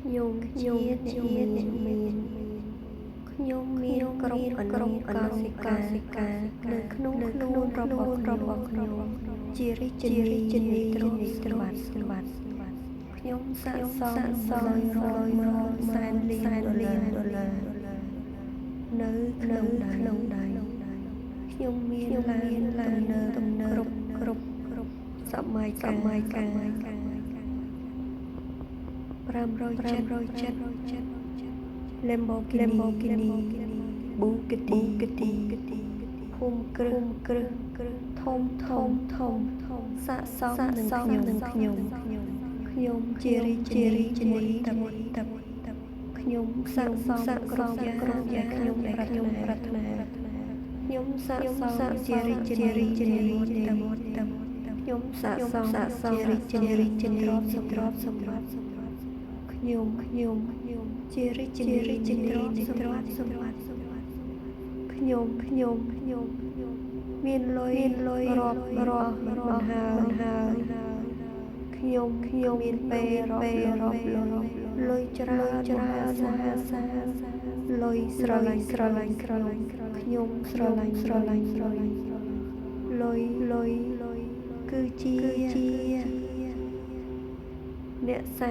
ខ្ញុំជាអ្នកមានខ្ញុំមានគ្រប់អនុកសិកានៅក្នុងខ្លួនរបស់ខ្ញុំជារាជនីទ្រព្យសម្បត្តិខ្ញុំស័ក្តិសម100សែនលានដុល្លារនៅក្នុងដៃខ្ញុំមានឡានទំនើបគ្រប់សម័យកាល507 Lamborghini Bugatti ភូមិគ្រឹះធំស័ក្តិសមនឹងខ្ញុំជារាជនីទឹកខ្ញុំស័ក្តិសមគ្រប់យ៉ាងខ្ញុំប្រាថ្នាខ្ញុំស័ក្តិសមជារាជនីទឹកខ្ញុំស័ក្តិសមជារាជនីទ្រព្យសម្បត្តិខ្ញុំជារាជនីទ្រព្យសម្បត្តិខ្ញុំមានលុយរាប់មិនហើយខ្ញុំមានពេលរាប់លុយច្រើនមហាសាលុយស្រឡាញ់ខ្ញុំស្រឡាញ់លុយគឺជាអ្នកសា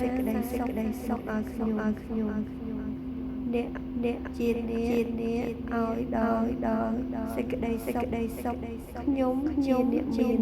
សេចក្តីសុខឲ្យខ្ញុំអ្នកជាអ្នកឲ្យដល់សេចក្តីសុខខ្ញុំជាអ្នកមាន